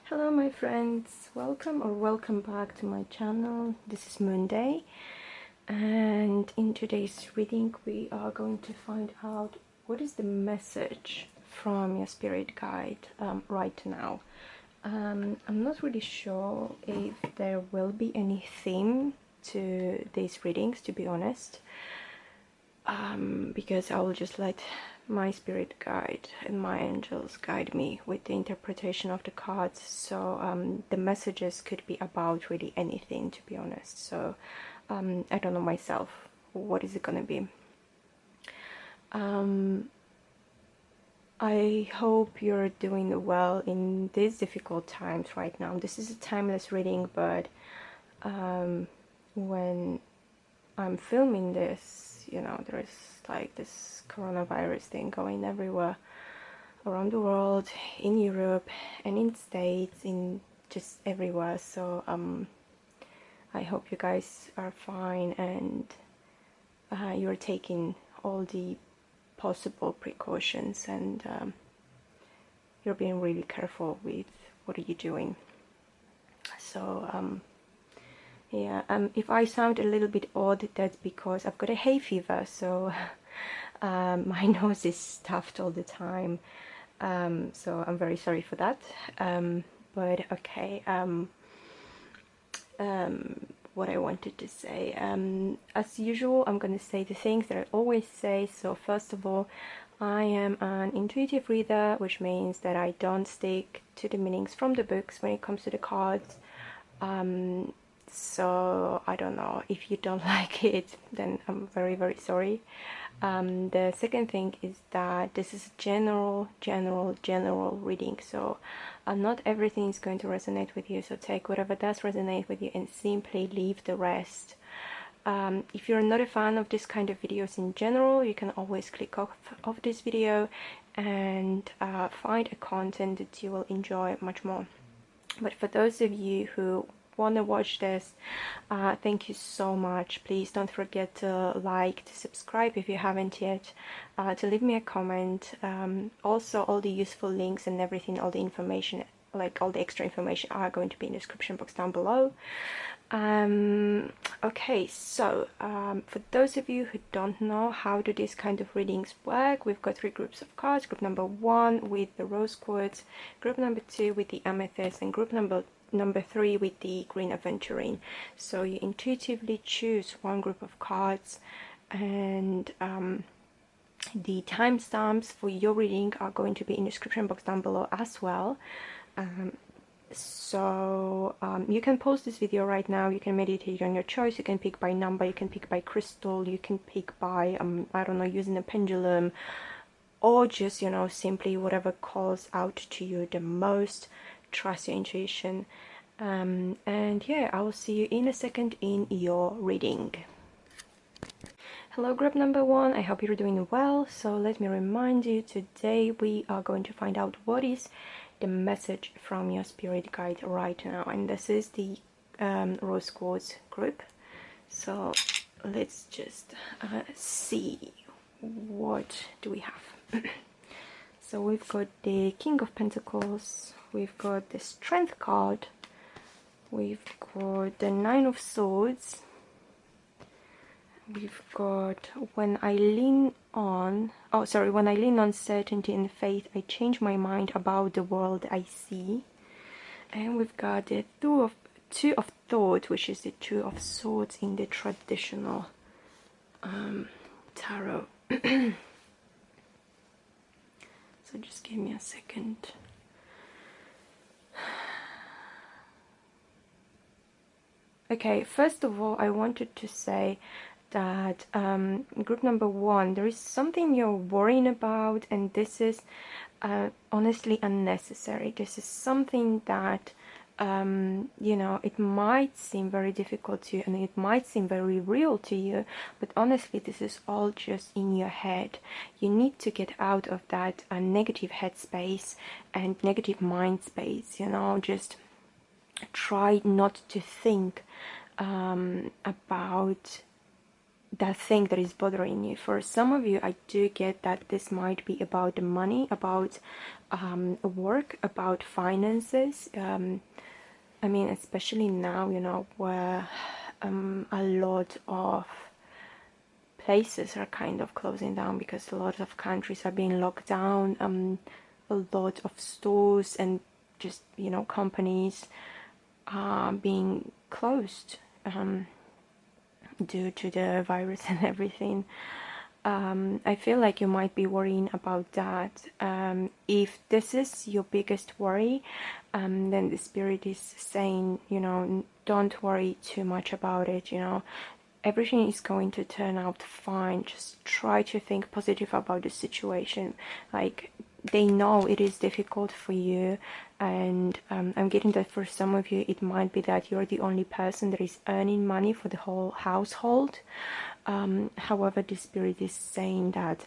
Hello my friends, welcome back to my channel. This is Moonday, and in today's reading we are going to find out what is the message from your spirit guide right now. I'm not really sure if there will be any theme to these readings, to be honest, because I will just let my spirit guide and my angels guide me with the interpretation of the cards. So the messages could be about really anything, to be honest. So I don't know myself what is it gonna be. I hope you're doing well in these difficult times right now. This is a timeless reading, but when I'm filming this, you know, there's like this coronavirus thing going everywhere around the world, in Europe and in States, in just everywhere. So I hope you guys are fine and you're taking all the possible precautions and you're being really careful with what are you doing. So yeah, if I sound a little bit odd, that's because I've got a hay fever, so my nose is stuffed all the time. So I'm very sorry for that. But okay, what I wanted to say. As usual, I'm going to say the things that I always say. So first of all, I am an intuitive reader, which means that I don't stick to the meanings from the books when it comes to the cards. So I don't know, if you don't like it, then I'm very, very sorry. The second thing is that this is a general reading, so not everything is going to resonate with you, so take whatever does resonate with you and simply leave the rest. If you're not a fan of this kind of videos in general, you can always click off of this video and find a content that you will enjoy much more. But for those of you who want to watch this, thank you so much. Please don't forget to like, to subscribe if you haven't yet, to leave me a comment. Also, all the useful links and everything, all the information, like all the extra information, are going to be in the description box down below. Okay, so for those of you who don't know how do these kind of readings work, we've got three groups of cards. Group number 1 with the rose quartz, group number 2 with the amethyst, and group number 3 with the green aventurine. So you intuitively choose one group of cards, and the timestamps for your reading are going to be in the description box down below as well. So you can pause this video right now, you can meditate on your choice, you can pick by number, you can pick by crystal, you can pick by I don't know, using a pendulum, or just, you know, simply whatever calls out to you the most. Trust your intuition. And yeah, I will see you in a second in your reading. Hello group number 1, I hope you're doing well. So let me remind you, today we are going to find out what is the message from your spirit guide right now, and this is the rose quartz group. So let's just see what do we have. So we've got the King of Pentacles, we've got the Strength card, we've got the Nine of Swords, we've got when I lean on certainty and faith, I change my mind about the world I see. And we've got the Two of Thought, which is the Two of Swords in the traditional tarot. So just give me a second. Okay, first of all, I wanted to say that group number 1, there is something you're worrying about, and this is honestly unnecessary. This is something that you know, it might seem very difficult to you and it might seem very real to you, but honestly this is all just in your head. You need to get out of that negative headspace and negative mind space, you know. Just try not to think about that thing that is bothering you. For some of you, I do get that this might be about the money, about work, about finances. I mean, especially now, you know, where a lot of places are kind of closing down because a lot of countries are being locked down. A lot of stores and just, you know, companies are being closed due to the virus and everything. I feel like you might be worrying about that. If this is your biggest worry, then the spirit is saying, you know, don't worry too much about it, you know. Everything is going to turn out fine. Just try to think positive about the situation. Like, they know it is difficult for you, and I'm getting that for some of you it might be that you're the only person that is earning money for the whole household. However, the spirit is saying that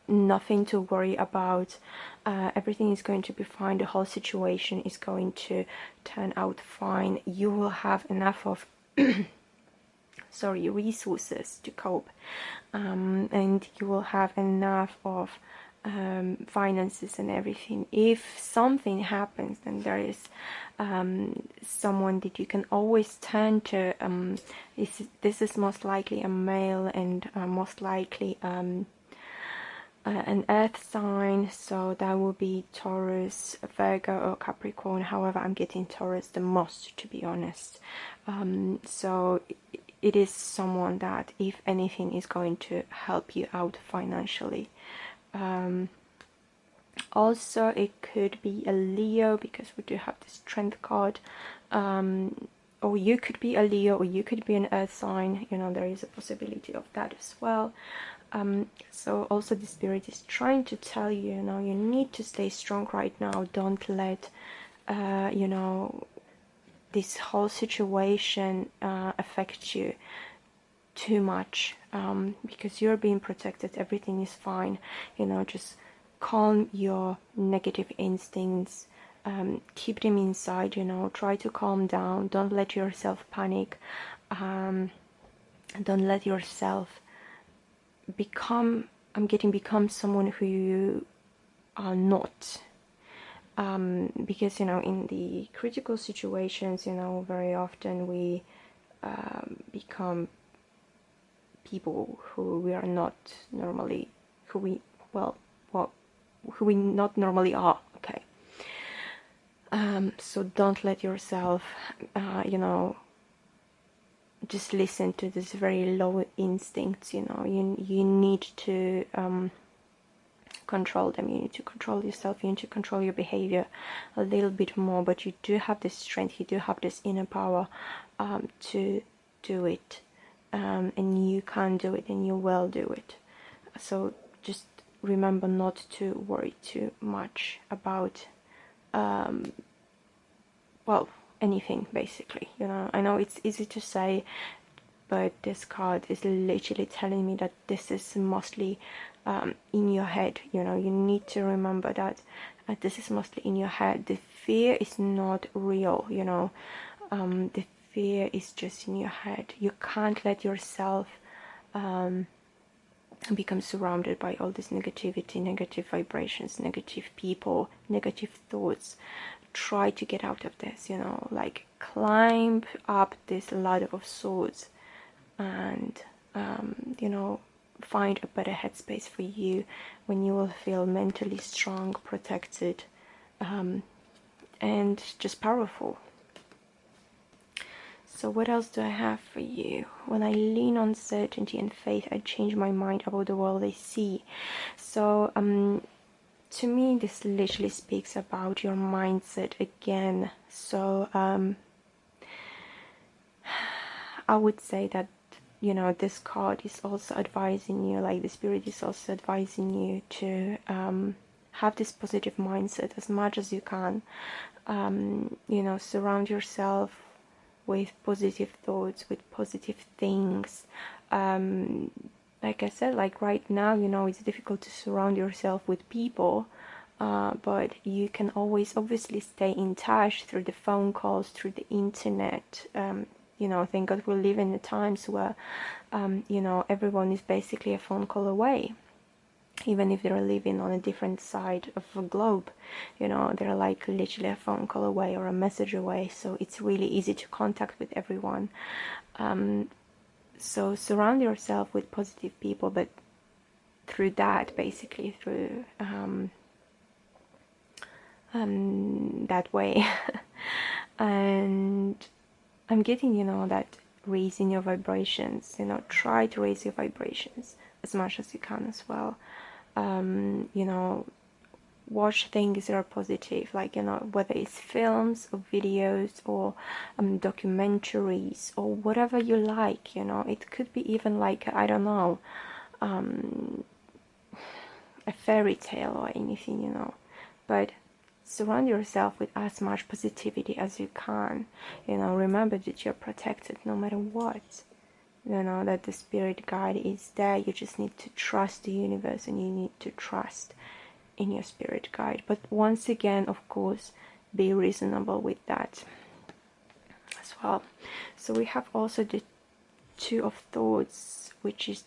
nothing to worry about. Everything is going to be fine. The whole situation is going to turn out fine. You will have enough of resources to cope, and you will have enough of finances and everything. If something happens, then there is someone that you can always turn to. This is most likely a male, and most likely an earth sign, so that will be Taurus, Virgo or Capricorn. However, I'm getting Taurus the most, to be honest. So it is someone that, if anything, is going to help you out financially. Also, it could be a Leo, because we do have the Strength card. Or you could be a Leo, or you could be an earth sign. You know, there is a possibility of that as well. So also the spirit is trying to tell you, you know, you need to stay strong right now. Don't let you know, this whole situation affect you too much, because you're being protected. Everything is fine. You know, just calm your negative instincts, keep them inside, you know, try to calm down. Don't let yourself panic. Don't let yourself become someone who you are not. Because, you know, in the critical situations, you know, very often we become people who we are not normally, who we not normally are. Okay. So don't let yourself, you know, just listen to this very low instincts. You know, you need to control them. You need to control yourself. You need to control your behavior a little bit more. But you do have this strength. You do have this inner power to do it, and you can do it, and you will do it. So just remember not to worry too much about well, anything basically. You know, I know it's easy to say, but this card is literally telling me that this is mostly in your head. You know, you need to remember that this is mostly in your head. The fear is not real. You know, the fear is just in your head. You can't let yourself become surrounded by all this negativity, negative vibrations, negative people, negative thoughts. Try to get out of this, you know, like climb up this ladder of swords, and you know, find a better headspace for you, when you will feel mentally strong, protected, and just powerful. So what else do I have for you? When I lean on certainty and faith, I change my mind about the world I see. So to me, this literally speaks about your mindset again. So I would say that, you know, this card is also advising you, like the spirit is also advising you to have this positive mindset as much as you can. You know, surround yourself with positive thoughts, with positive things. Like I said, like right now, you know, it's difficult to surround yourself with people, but you can always obviously stay in touch through the phone calls, through the internet, you know, thank God we live in the times where, you know, everyone is basically a phone call away. Even if they're living on a different side of the globe, you know, they're like literally a phone call away or a message away. So it's really easy to contact with everyone. So surround yourself with positive people, but through that, basically through that way. And I'm getting, you know, that raising your vibrations, you know, try to raise your vibrations as much as you can as well. You know, watch things that are positive, like, you know, whether it's films or videos or documentaries or whatever you like, you know. It could be even like, I don't know, a fairy tale or anything, you know, but surround yourself with as much positivity as you can. You know, remember that you're protected no matter what. You know, that the spirit guide is there. You just need to trust the universe, and you need to trust in your spirit guide. But once again, of course, be reasonable with that as well. So we have also the Two of Thoughts, which is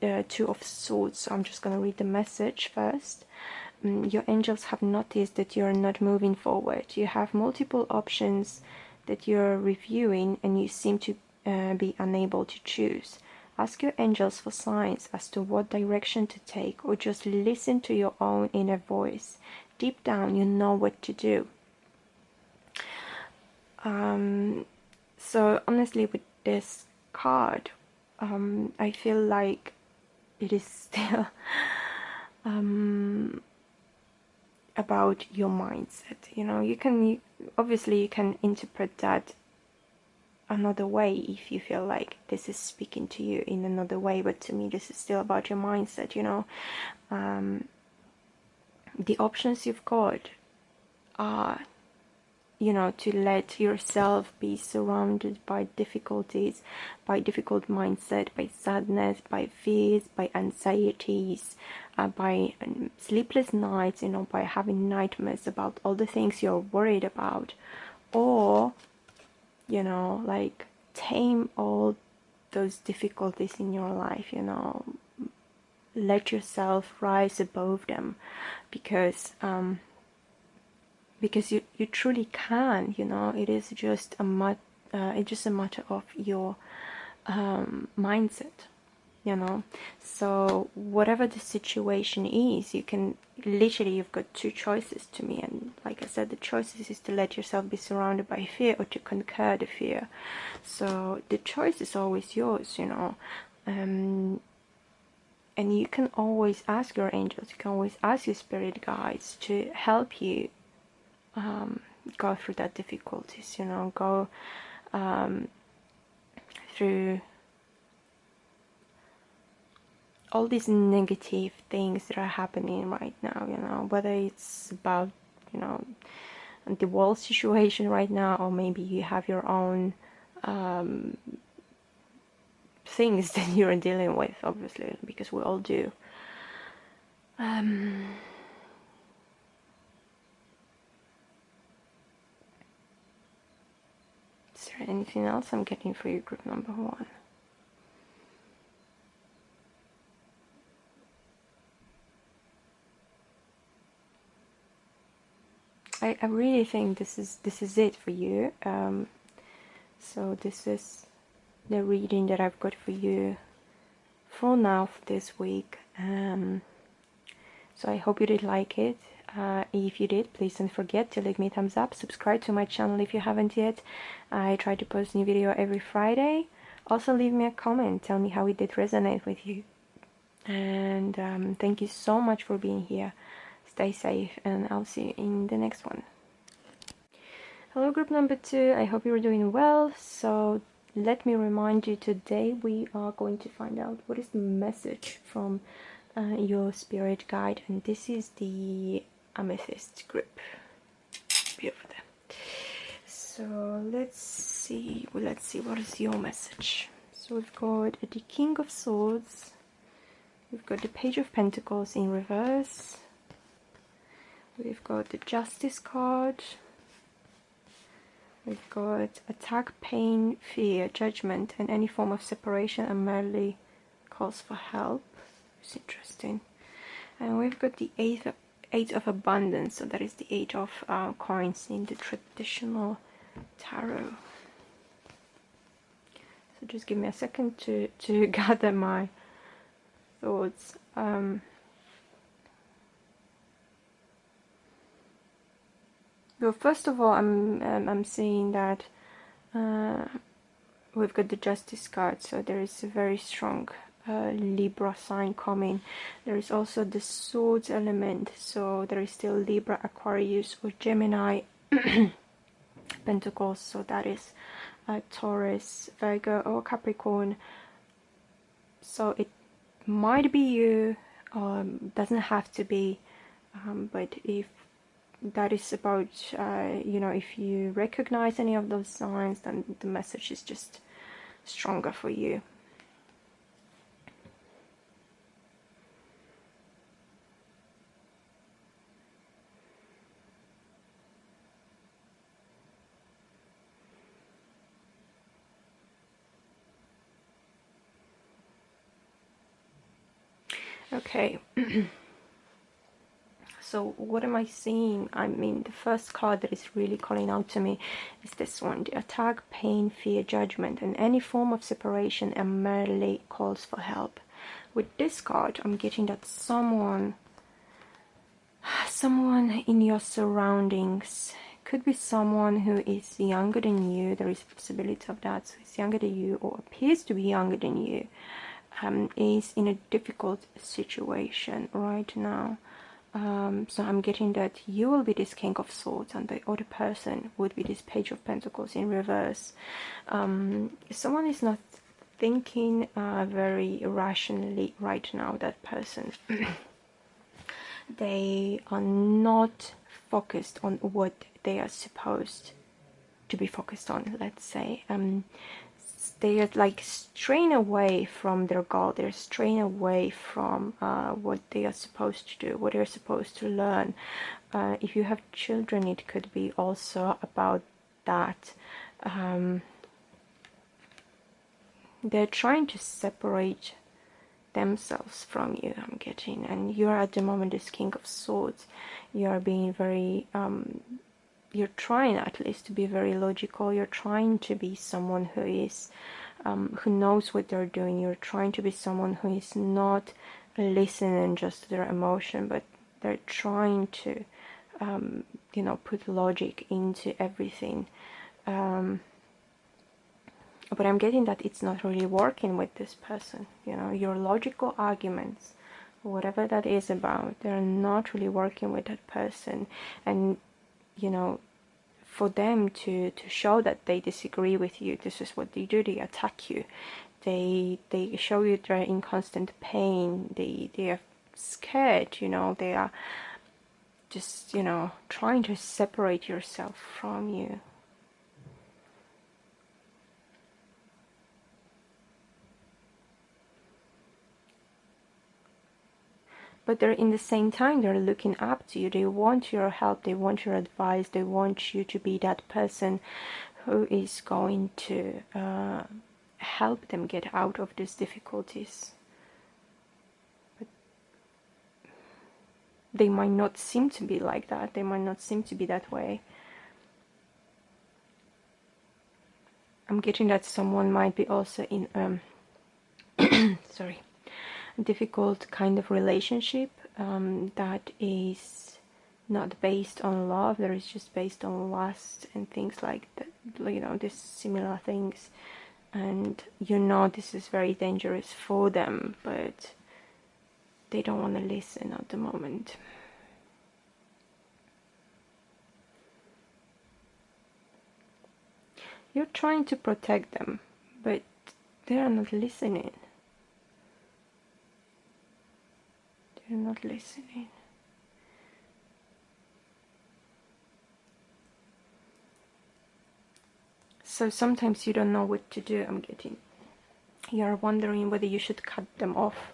the Two of Swords. So I'm just going to read the message first. Your angels have noticed that you're not moving forward. You have multiple options that you're reviewing, and you seem to be unable to choose. Ask your angels for signs as to what direction to take, or just listen to your own inner voice. Deep down, you know what to do. So honestly, with this card, I feel like it is still about your mindset. You know, obviously you can interpret that another way if you feel like this is speaking to you in another way, but to me this is still about your mindset. You know, the options you've got are, you know, to let yourself be surrounded by difficulties, by difficult mindset, by sadness, by fears, by anxieties, by sleepless nights, you know, by having nightmares about all the things you're worried about, or, you know, like, tame all those difficulties in your life, you know, let yourself rise above them, because you truly can, you know. It is just it's just a matter of your mindset, you know. So whatever the situation is, you can literally, you've got two choices to me, and like I said, the choices is to let yourself be surrounded by fear or to conquer the fear. So the choice is always yours, you know. And you can always ask your angels, you can always ask your spirit guides to help you go through that difficulties, you know, go through all these negative things that are happening right now, you know, whether it's about, you know, the world situation right now, or maybe you have your own things that you're dealing with, obviously, because we all do. Is there anything else I'm getting for you, group number 1? I really think this is it for you. So this is the reading that I've got for you for now for this week. So I hope you did like it. If you did, please don't forget to leave me a thumbs up, subscribe to my channel if you haven't yet. I try to post a new video every Friday. Also leave me a comment, tell me how it did resonate with you. And thank you so much for being here. Stay safe, and I'll see you in the next one. Hello group number 2, I hope you're doing well. So let me remind you, today we are going to find out what is the message from your spirit guide, and this is the Amethyst group. Beautiful. So let's see what is your message. So we've got the King of Swords, we've got the Page of Pentacles in reverse, we've got the Justice card, We've got attack, pain, fear, judgment, and any form of separation and merely calls for help. It's interesting. And we've got the eight of abundance, so that is the 8 of coins in the traditional tarot. So just give me a second to gather my thoughts. Well, first of all, I'm seeing that we've got the Justice card, so there is a very strong Libra sign coming. There is also the Swords element, so there is still Libra, Aquarius, or Gemini Pentacles, so that is Taurus, Virgo, or Capricorn. So it might be you, doesn't have to be, but if that is about, you know, if you recognize any of those signs, then the message is just stronger for you. Okay. So what am I seeing? I mean, the first card that is really calling out to me is this one: the attack, pain, fear, judgment, and any form of separation and merely calls for help. With this card, I'm getting that someone in your surroundings, could be someone who is younger than you. There is a possibility of that. So it's younger than you, or appears to be younger than you, is in a difficult situation right now. So I'm getting that you will be this King of Swords and the other person would be this Page of Pentacles in reverse. Someone is not thinking very rationally right now, that person. They are not focused on what they are supposed to be focused on, let's say. They are like straying away from their goal. They're straying away from what they are supposed to do, what they're supposed to learn. If you have children, it could be also about that. They're trying to separate themselves from you, I'm getting, and you're at the moment this King of Swords. You are being very you're trying at least to be very logical. You're trying to be someone who is who knows what they're doing. You're trying to be someone who is not listening just to their emotion, but they're trying to you know, put logic into everything. But I'm getting that it's not really working with this person. You know, your logical arguments, whatever that is about, they're not really working with that person. And you know, for them to show that they disagree with you, this is what they do: they attack you, they show you they're in constant pain, they are scared, you know, they are just, you know, trying to separate yourself from you. But they're in the same time, they're looking up to you. They want your help, they want your advice, they want you to be that person who is going to help them get out of these difficulties. But they might not seem to be like that. They might not seem to be that way. I'm getting that someone might be also in sorry, a difficult kind of relationship that is not based on love. That is just based on lust and things like that, you know, these similar things. And you know this is very dangerous for them, but they don't want to listen at the moment. You're trying to protect them, but they are not listening. They're not listening. So sometimes you don't know what to do, I'm getting. You're wondering whether you should cut them off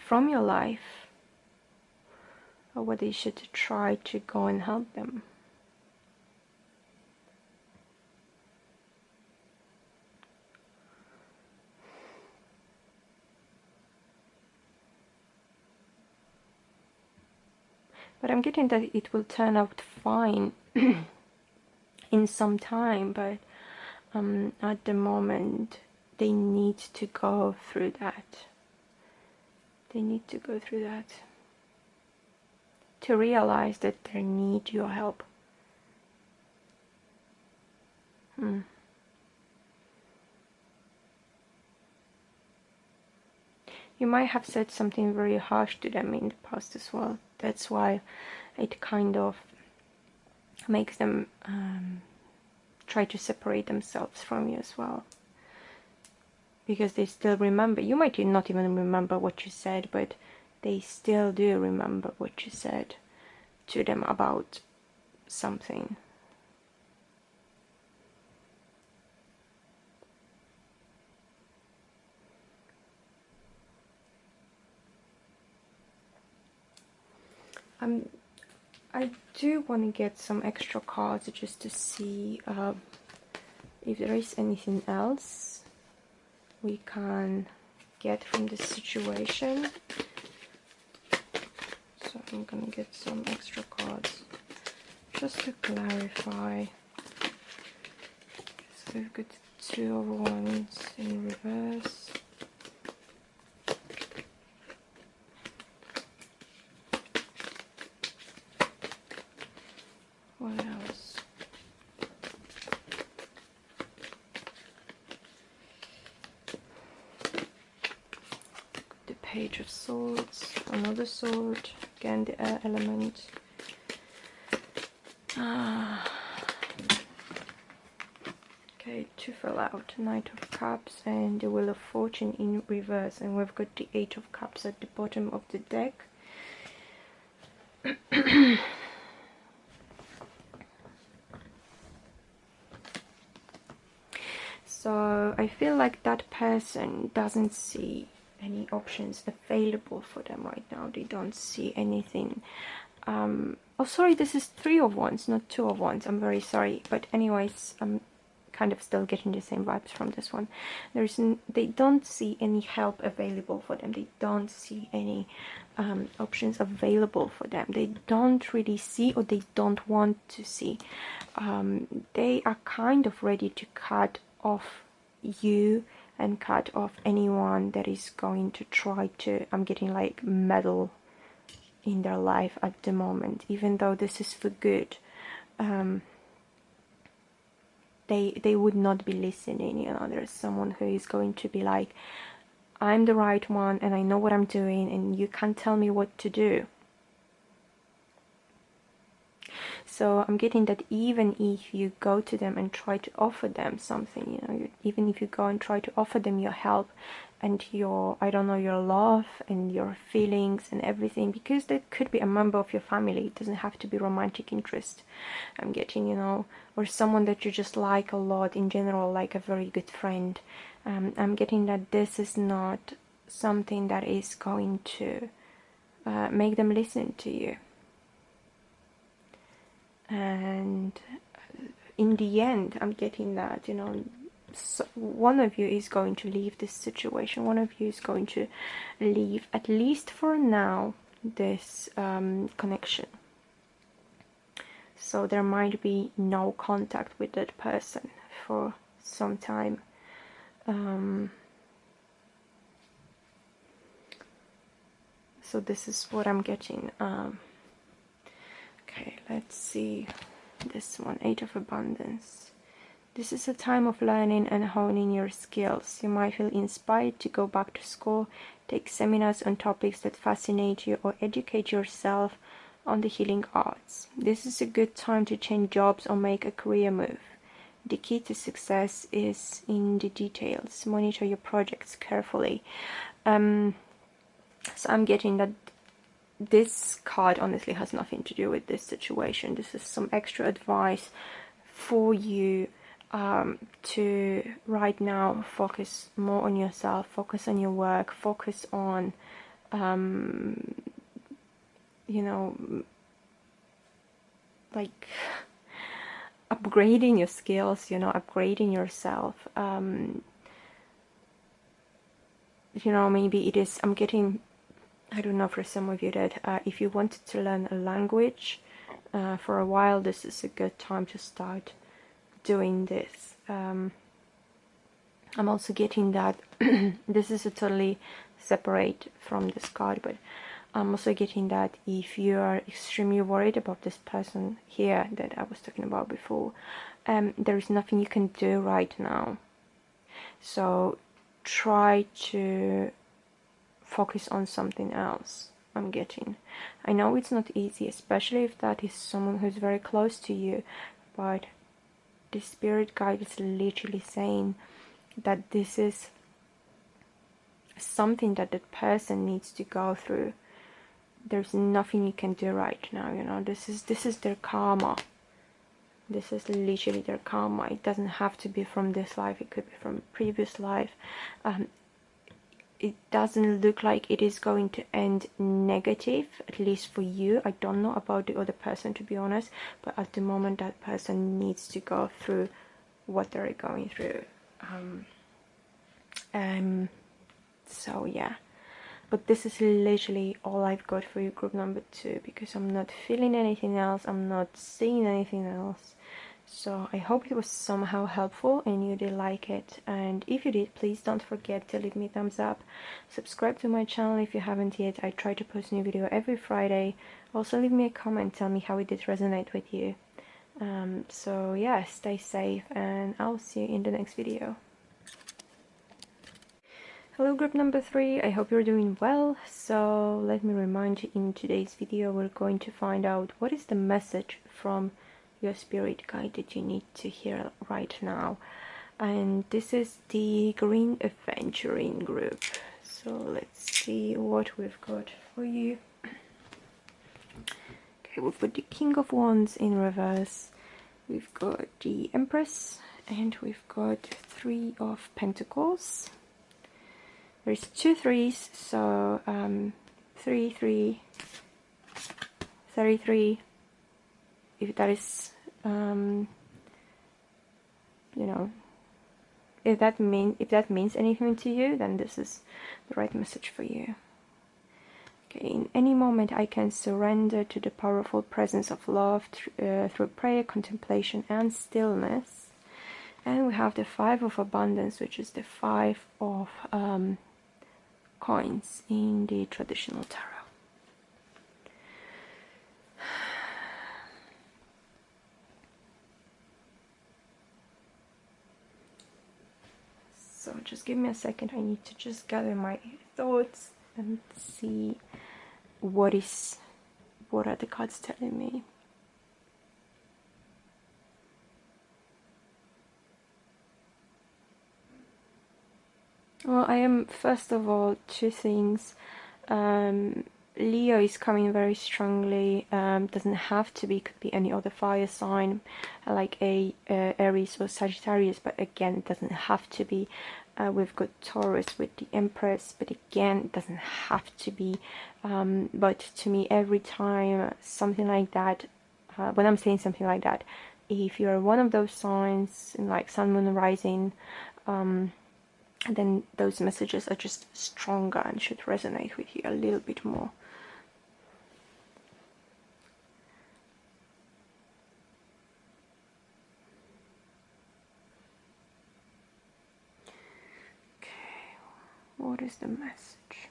from your life, or whether you should try to go and help them. But I'm getting that it will turn out fine in some time, but at the moment they need to go through that. They need to go through that to realize that they need your help. You might have said something very harsh to them in the past as well. That's why it kind of makes them try to separate themselves from you as well. Because they still remember. You might not even remember what you said, but they still do remember what you said to them about something. I do want to get some extra cards just to see if there is anything else we can get from this situation. So I'm gonna get some extra cards just to clarify. So we've got 2 of Wands in reverse. What else? The Page of Swords, another sword, again the air element. Okay, 2 fell out, Knight of Cups and the Wheel of Fortune in reverse, and we've got the 8 of Cups at the bottom of the deck. So I feel like that person doesn't see any options available for them right now. They don't see anything. Oh, sorry, this is 3 of Wands, not 2 of Wands. I'm very sorry. But anyways, I'm kind of still getting the same vibes from this one. They don't see any help available for them. They don't see any options available for them. They don't really see, or they don't want to see. They are kind of ready to cut off you and cut off anyone that is going to try to, I'm getting like, meddle in their life at the moment, even though this is for good. They would not be listening. You know, there's someone who is going to be like, I'm the right one and I know what I'm doing and you can't tell me what to do. So I'm getting that even if you go to them and try to offer them something, you know, even if you go and try to offer them your help and your, I don't know, your love and your feelings and everything, because that could be a member of your family. It doesn't have to be romantic interest. I'm getting, you know, or someone that you just like a lot in general, like a very good friend. I'm getting that this is not something that is going to make them listen to you. And in the end, I'm getting that, you know, so one of you is going to leave this situation. One of you is going to leave, at least for now, this connection. So there might be no contact with that person for some time. So this is what I'm getting. Okay, let's see this one, 8 of Abundance. This is a time of learning and honing your skills. You might feel inspired to go back to school, take seminars on topics that fascinate you, or educate yourself on the healing arts. This is a good time to change jobs or make a career move. The key to success is in the details. Monitor your projects carefully. So I'm getting that this card honestly has nothing to do with this situation. This is some extra advice for you to right now focus more on yourself, focus on your work, focus on you know, like upgrading your skills, you know, upgrading yourself. You know, maybe it is, I'm getting I don't know, for some of you that if you wanted to learn a language for a while, this is a good time to start doing this. I'm also getting that this is a totally separate from this card, but I'm also getting that if you are extremely worried about this person here that I was talking about before, there is nothing you can do right now. So try to focus on something else. I'm getting. I know it's not easy, especially if that is someone who's very close to you, but the spirit guide is literally saying that this is something that that person needs to go through. There's nothing you can do right now, you know. This is their karma. This is literally their karma. It doesn't have to be from this life, it could be from a previous life. It doesn't look like it is going to end negative, at least for you. I don't know about the other person, to be honest, but at the moment that person needs to go through what they're going through. So yeah, but this is literally all I've got for you, group number 2, because I'm not feeling anything else, I'm not seeing anything else. So I hope it was somehow helpful and you did like it, and if you did, please don't forget to leave me a thumbs up, subscribe to my channel if you haven't yet. I try to post a new video every Friday. Also leave me a comment, tell me how it did resonate with you. So yeah, stay safe and I'll see you in the next video. Hello group number 3, I hope you're doing well. So let me remind you, in today's video we're going to find out what is the message from your spirit guide that you need to hear right now. And this is the Green Aventurine group. So let's see what we've got for you. Okay, we've got the King of Wands in reverse, we've got the Empress, and we've got 3 of Pentacles. There's 2 3s, so 3 3 33. If that is you know, if that means anything to you, then this is the right message for you. Okay, in any moment I can surrender to the powerful presence of love through prayer, contemplation and stillness. And we have the 5 of Abundance, which is the 5 of coins in the traditional tarot. So just give me a second, I need to just gather my thoughts and see what are the cards telling me. Well, I am, first of all, 2 things. Leo is coming very strongly. Doesn't have to be, could be any other fire sign like Aries or Sagittarius, but again it doesn't have to be. We've got Taurus with the Empress, but again it doesn't have to be. But to me, every time something like that, when I'm saying something like that, if you're one of those signs in like Sun, Moon, Rising, then those messages are just stronger and should resonate with you a little bit more. Okay, what is the message?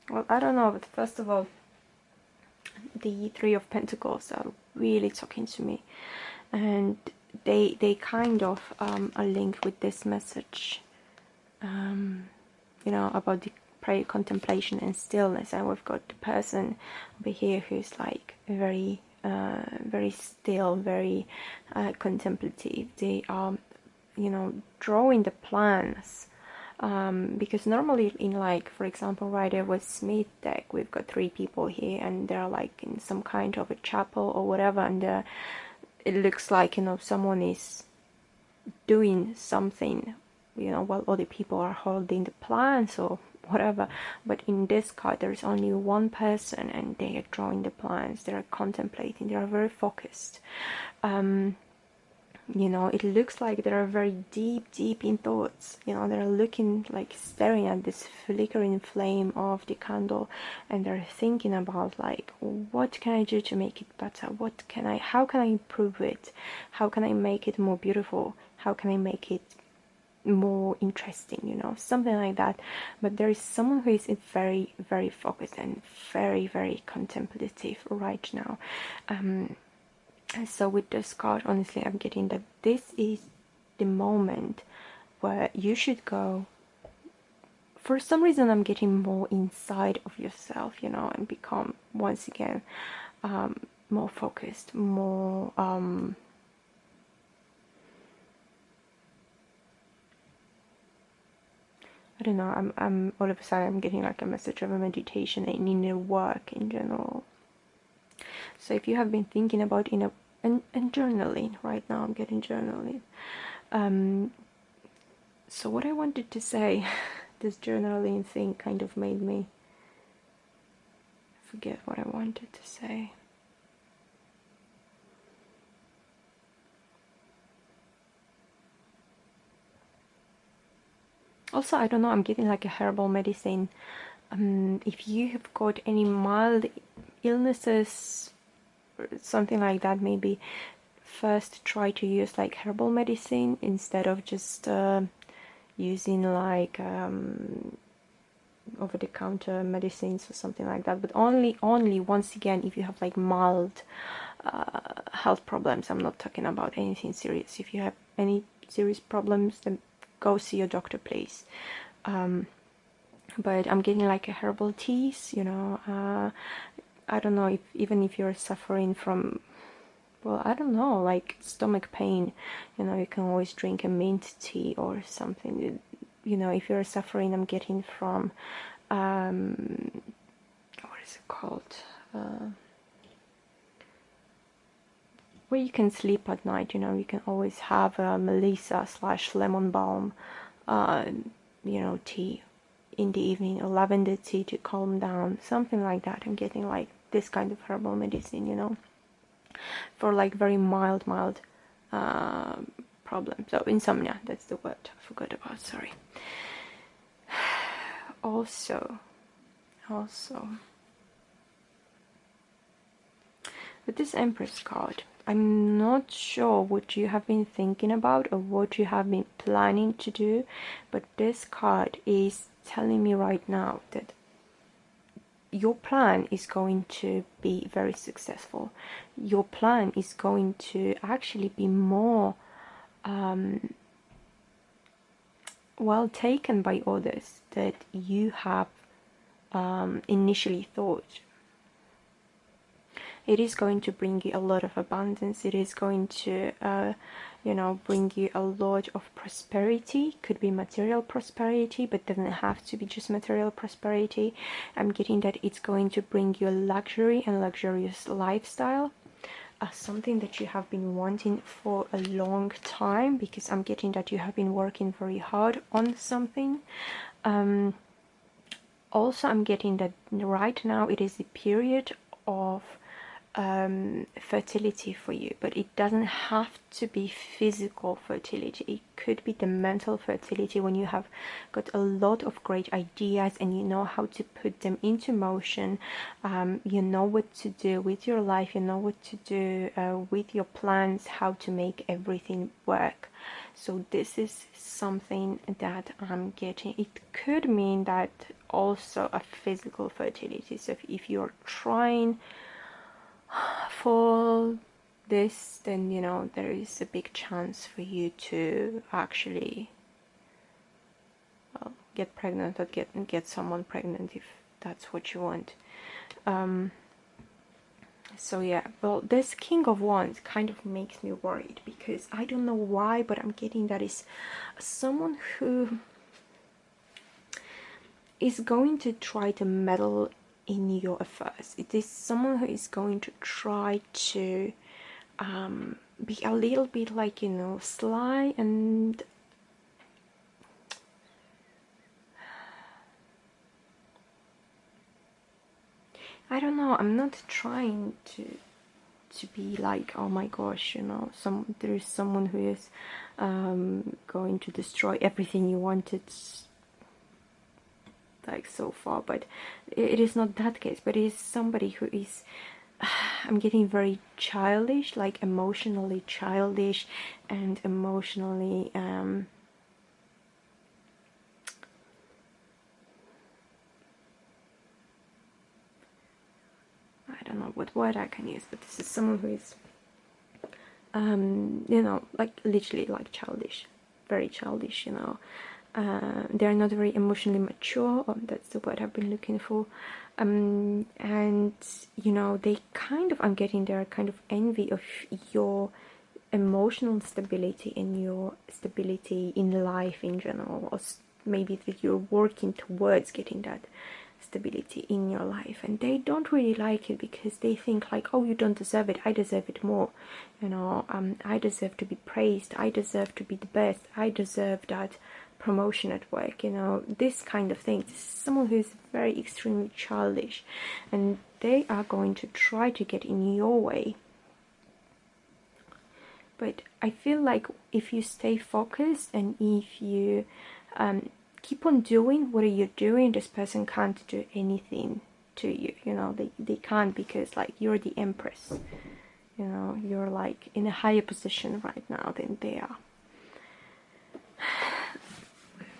Well, I don't know, but first of all, the 3 of Pentacles are really talking to me, and they kind of are linked with this message, you know, about the prayer, contemplation and stillness. And we've got the person over here who's like very very still, very contemplative. They are, you know, drawing the plans, because normally in, like, for example, Rider with Smith deck, we've got 3 people here and they're like in some kind of a chapel or whatever, and it looks like, you know, someone is doing something, you know, while other people are holding the plans or whatever. But in this card there's only one person and they are drawing the plans, they are contemplating, they are very focused. You know, it looks like they're very deep in thoughts. You know, they're looking, like staring at this flickering flame of the candle, and they're thinking about like, what can I do to make it better? How can I improve it? How can I make it more beautiful? How can I make it more interesting? You know, something like that. But there is someone who is very focused and very contemplative right now. So with this card, honestly, I'm getting that this is the moment where you should go. For some reason, I'm getting more inside of yourself, you know, and become once again more focused, more I don't know. I'm all of a sudden I'm getting like a message of a meditation and inner work in general. So if you have been thinking about and journaling right now, I'm getting journaling. So what I wanted to say, this journaling thing kind of made me forget what I wanted to say. Also, I don't know, I'm getting like a herbal medicine. If you have got any mild illnesses or something like that, maybe first try to use like herbal medicine instead of just using like over-the-counter medicines or something like that. But only once again if you have like mild health problems. I'm not talking about anything serious. If you have any serious problems, then go see your doctor, please. But I'm getting like a herbal teas, you know. I don't know if even if you're suffering from, well, I don't know, like stomach pain, you know, you can always drink a mint tea or something. You know, if you're suffering, I'm getting from what is it called, where you can sleep at night, you know, you can always have a melissa / lemon balm you know, tea in the evening, or lavender tea to calm down, something like that. I'm getting like this kind of herbal medicine, you know, for like very mild problems. So insomnia, that's the word I forgot about, sorry. Also with this Empress card, I'm not sure what you have been thinking about or what you have been planning to do, but this card is telling me right now that your plan is going to be very successful. Your plan is going to actually be more well taken by others that you have initially thought. It is going to bring you a lot of abundance. It is going to you know, bring you a lot of prosperity. Could be material prosperity, but doesn't have to be just material prosperity. I'm getting that it's going to bring you a luxury and luxurious lifestyle, something that you have been wanting for a long time, because I'm getting that you have been working very hard on something. Also, I'm getting that right now it is a period of fertility for you, but it doesn't have to be physical fertility. It could be the mental fertility, when you have got a lot of great ideas and you know how to put them into motion. You know what to do with your life, you know what to do with your plans, how to make everything work. So this is something that I'm getting. It could mean that also a physical fertility. So if you're trying for this, then you know there is a big chance for you to actually, well, get pregnant or get someone pregnant if that's what you want. So yeah, well, this King of Wands kind of makes me worried, because I don't know why, but I'm getting that is someone who is going to try to meddle in your affairs. It is someone who is going to try to be a little bit like, you know, sly, and I don't know, I'm not trying to to be like, oh my gosh, you know, there is someone who is going to destroy everything you wanted, like so far. But it is not that case, but it is somebody who is I'm getting very childish, like emotionally childish and emotionally I don't know what word I can use, but this is someone who is you know, like literally like childish, very childish, you know. They're not very emotionally mature, that's the word I've been looking for. And you know, they kind of, I'm getting there, kind of envy of your emotional stability and your stability in life in general, or maybe that you're working towards getting that stability in your life, and they don't really like it because they think like, oh, you don't deserve it, I deserve it more, you know. I deserve to be praised, I deserve to be the best, I deserve that promotion at work, you know, this kind of thing. This is someone who is very extremely childish, and they are going to try to get in your way. But I feel like if you stay focused and if you keep on doing what you're doing, this person can't do anything to you, you know. They can't, because like you're the Empress, you know, you're like in a higher position right now than they are.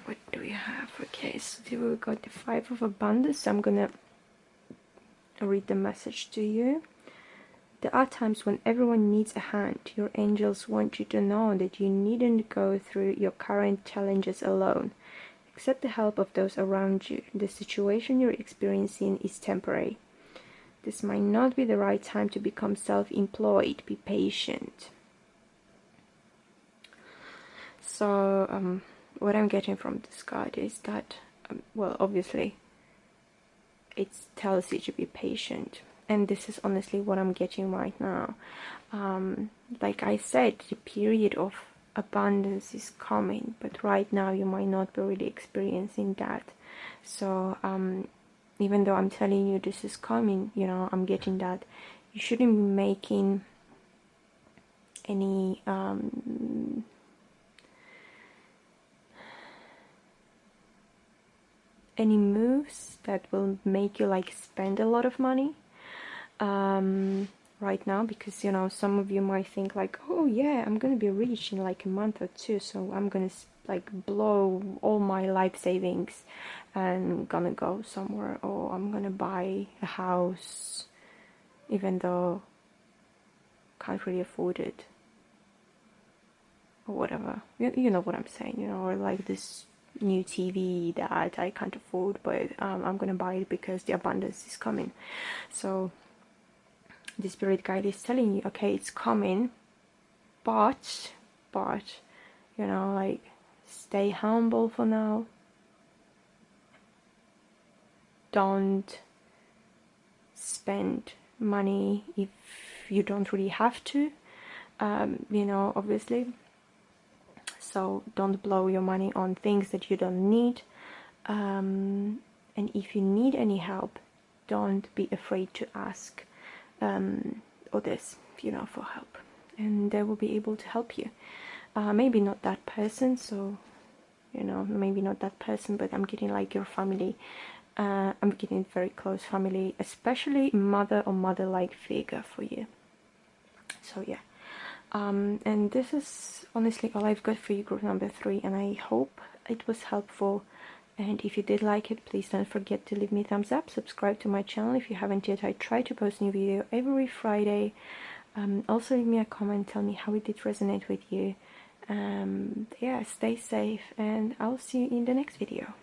What do we have? Okay, so here we got the Five of Abundance. So I'm gonna read the message to you. There are times when everyone needs a hand. Your angels want you to know that you needn't go through your current challenges alone. Accept the help of those around you. The situation you're experiencing is temporary. This might not be the right time to become self-employed. Be patient. So, what I'm getting from this card is that, well, obviously, it tells you to be patient. And this is honestly what I'm getting right now. Like I said, the period of abundance is coming, but right now you might not be really experiencing that. So even though I'm telling you this is coming, you know, I'm getting that you shouldn't be making any moves that will make you like spend a lot of money right now, because you know, some of you might think like, oh yeah, I'm gonna be rich in like a month or two, so I'm gonna like blow all my life savings and gonna go somewhere, or I'm gonna buy a house even though can't really afford it, or whatever. You know what I'm saying, you know, or like this new TV that I can't afford, but I'm gonna buy it because the abundance is coming. So the spirit guide is telling you, okay, it's coming, but you know, like, stay humble for now. Don't spend money if you don't really have to, you know, obviously. So don't blow your money on things that you don't need, and if you need any help, don't be afraid to ask others, you know, for help, and they will be able to help you. Maybe not that person, so you know, maybe not that person, but I'm getting like your family. I'm getting very close family, especially mother or mother-like figure for you. So yeah, and this is honestly all I've got for you, group number 3, and I hope it was helpful. And if you did like it, please don't forget to leave me a thumbs up, subscribe to my channel if you haven't yet. I try to post a new video every Friday. Also leave me a comment, tell me how it did resonate with you. Yeah, stay safe, and I'll see you in the next video.